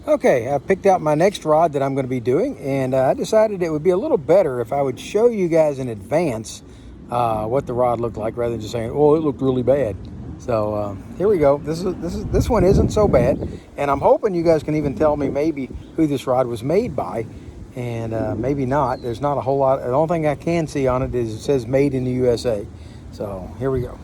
Okay, I picked out my next rod that I'm going to be doing, and I decided it would be a little better if I would show you guys in advance what the rod looked like, rather than just saying, "Oh, it looked really bad." So here we go. This one isn't so bad, and I'm hoping you guys can even tell me maybe who this rod was made by, and maybe not. There's not a whole lot. The only thing I can see on it is it says "Made in the USA." So here we go.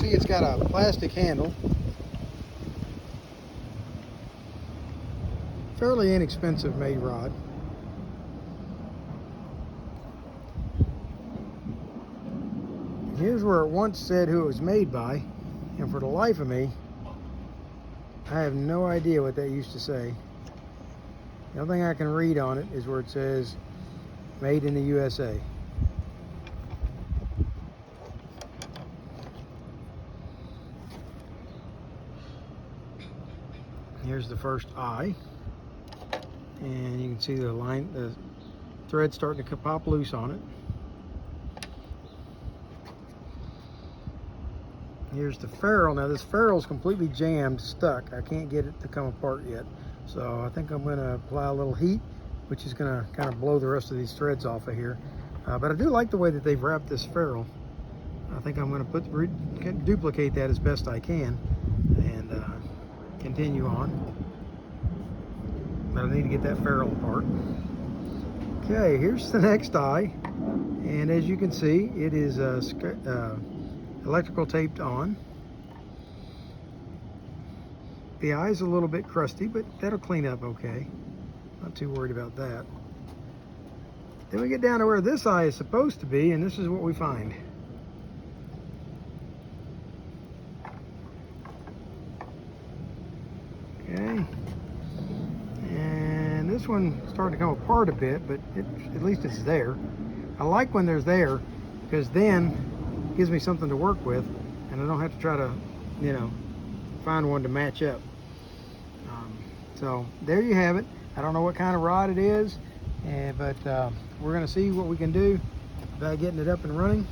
It's got a plastic handle, fairly inexpensive made rod. Here's where it once said who it was made by, and for the life of me, I have no idea what that used to say. The only thing I can read on it is where it says "Made in the USA." Here's the first eye, and you can see the thread starting to pop loose on it. Here's the ferrule. Now this ferrule is completely jammed, stuck. I can't get it to come apart yet. So I think I'm going to apply a little heat, which is going to kind of blow the rest of these threads off of here. But I do like the way that they've wrapped this ferrule. I think I'm going to duplicate that as best I can, and continue on. But I need to get that ferrule apart. Okay, here's the next eye, and as you can see, it is electrical taped on. The eye's a little bit crusty, but that'll clean up okay. Not too worried about that. Then we get down to where this eye is supposed to be, and this is what we find. Okay, and this one started to come apart a bit, but at least it's there. I like when there's there, because then it gives me something to work with, and I don't have to try to, find one to match up. So there you have it. I don't know what kind of rod it is, but we're going to see what we can do about getting it up and running.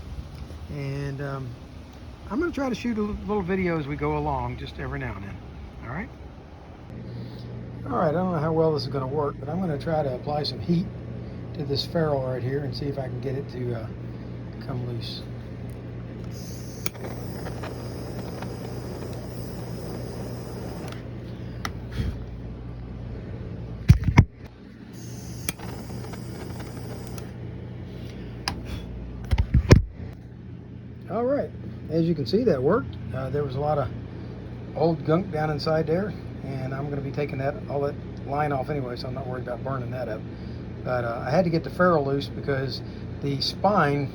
And I'm going to try to shoot a little video as we go along, just every now and then. All right? All right, I don't know how well this is going to work, but I'm going to try to apply some heat to this ferrule right here and see if I can get it to come loose. All right, as you can see, that worked. There was a lot of old gunk down inside there, and I'm going to be taking all that line off anyway, so I'm not worried about burning that up. But I had to get the ferrule loose because the spine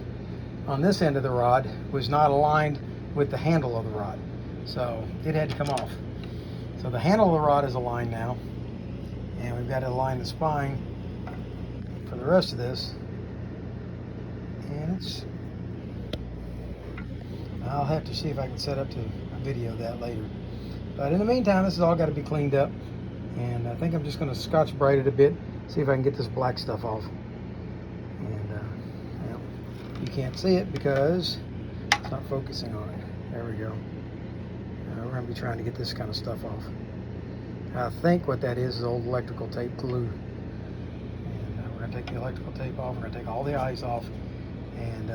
on this end of the rod was not aligned with the handle of the rod, so it had to come off. So the handle of the rod is aligned now, and we've got to align the spine for the rest of this, and I'll have to see if I can set up to video that later. But in the meantime, this has all got to be cleaned up, and I think I'm just going to Scotch Brite it a bit, see if I can get this black stuff off. And well, you can't see it because it's not focusing on it. There we go. We're going to be trying to get this kind of stuff off. I think what that is old electrical tape glue. And we're going to take the electrical tape off. We're going to take all the eyes off and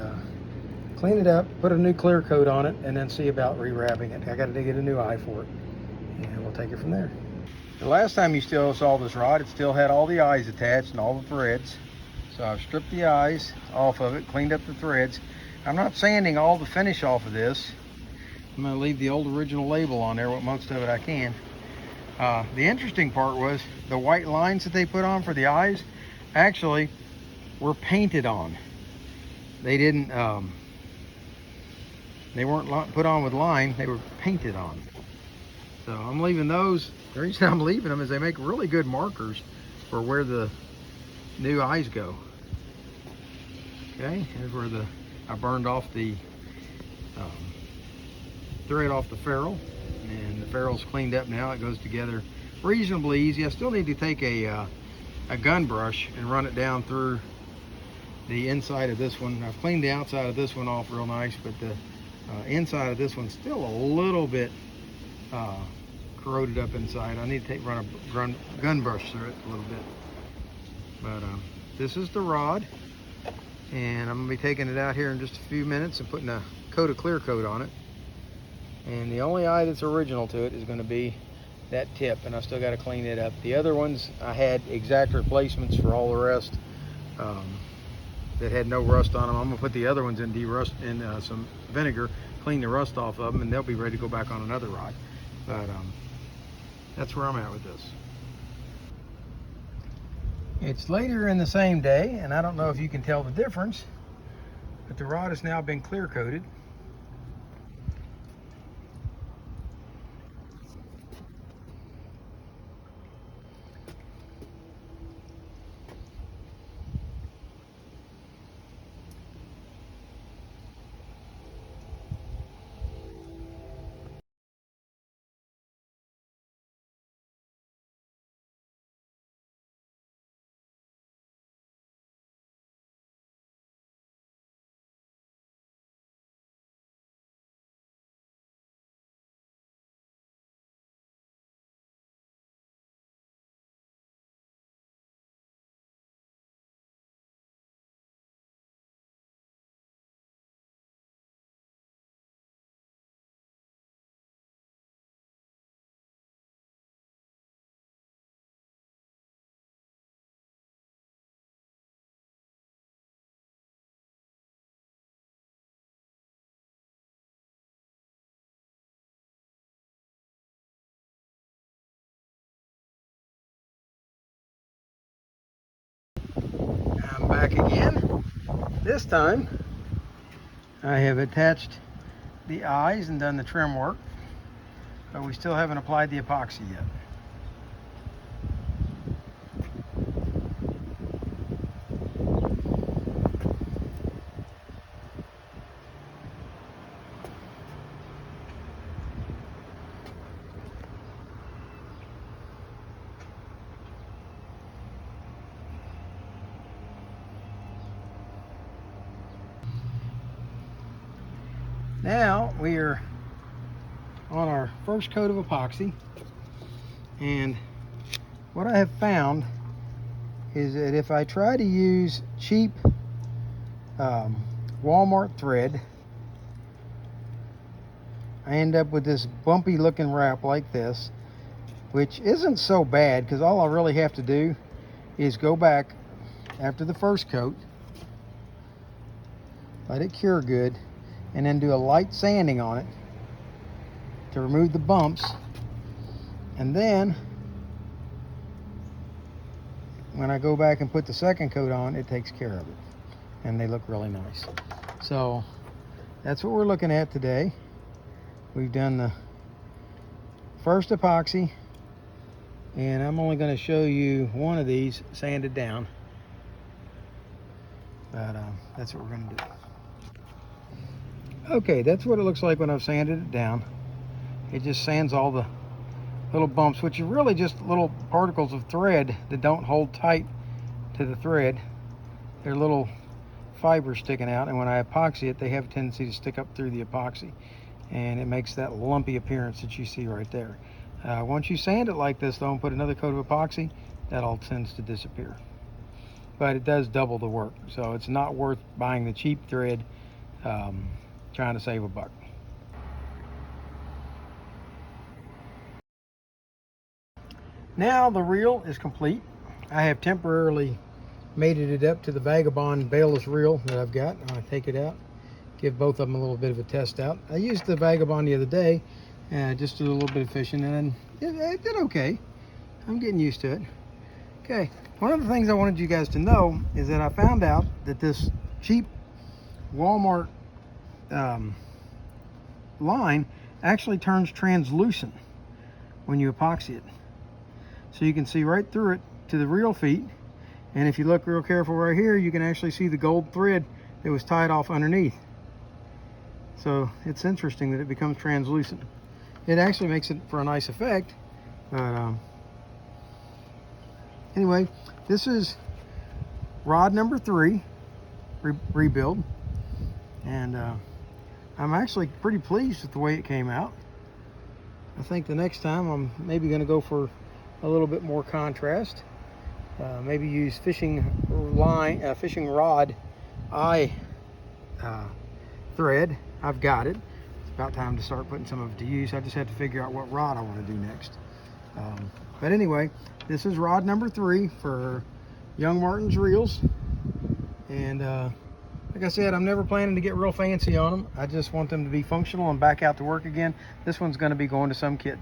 clean it up, put a new clear coat on it, and then see about rewrapping it. I got to get a new eye for it, and we'll take it from there. The last time you still saw this rod, it still had all the eyes attached and all the threads. So I've stripped the eyes off of it, cleaned up the threads. I'm not sanding all the finish off of this. I'm going to leave the old original label on there, with most of it I can. The interesting part was the white lines that they put on for the eyes actually were painted on. They didn't, they weren't put on with line, they were painted on. So I'm leaving those. The reason I'm leaving them is they make really good markers for where the new eyes go. Okay, here's where I burned off the thread off the ferrule, and the ferrule's cleaned up now. It goes together reasonably easy. I still need to take a gun brush and run it down through the inside of this one. I've cleaned the outside of this one off real nice, but Inside of this one's still a little bit corroded up inside. I need to run a gun brush through it a little bit. But this is the rod, and I'm gonna be taking it out here in just a few minutes and putting a coat of clear coat on it. And the only eye that's original to it is going to be that tip, and I still got to clean it up. The other ones, I had exact replacements for all the rest that had no rust on them. I'm going to put the other ones in some vinegar, clean the rust off of them, and they'll be ready to go back on another rod. But that's where I'm at with this. It's later in the same day, and I don't know if you can tell the difference, but the rod has now been clear coated. I'm back again. This time I have attached the eyes and done the trim work, but we still haven't applied the epoxy yet. Now we are on our first coat of epoxy, and what I have found is that if I try to use cheap Walmart thread, I end up with this bumpy looking wrap like this, which isn't so bad because all I really have to do is go back after the first coat, let it cure good, and then do a light sanding on it to remove the bumps. And then when I go back and put the second coat on, it takes care of it, and they look really nice. So that's what we're looking at today. We've done the first epoxy, and I'm only going to show you one of these sanded down, but that's what we're going to do. Okay, that's what it looks like when I've sanded it down. It just sands all the little bumps, which are really just little particles of thread that don't hold tight to the thread. They're little fibers sticking out, and when I epoxy it, they have a tendency to stick up through the epoxy, and it makes that lumpy appearance that you see right there. Once you sand it like this though and put another coat of epoxy, that all tends to disappear. But it does double the work, so it's not worth buying the cheap thread trying to save a buck. Now the reel is complete. I have temporarily mated it up to the Vagabond bailless reel that I've got. I'll take it out, give both of them a little bit of a test out. I used the Vagabond the other day, just did a little bit of fishing, and it did okay. I'm getting used to it. Okay, one of the things I wanted you guys to know is that I found out that this cheap Walmart line actually turns translucent when you epoxy it. So you can see right through it to the reel feet, and if you look real careful right here, you can actually see the gold thread that was tied off underneath. So it's interesting that it becomes translucent. It actually makes it for a nice effect, but anyway, this is rod number 3 rebuild, and I'm actually pretty pleased with the way it came out. I think the next time I'm maybe going to go for a little bit more contrast. Maybe use fishing rod eye thread. I've got it. It's about time to start putting some of it to use. I just have to figure out what rod I want to do next. But anyway, this is rod number 3 for Young Martin's Reels. And like I said, I'm never planning to get real fancy on them. I just want them to be functional and back out to work again. This one's going to be going to some kid.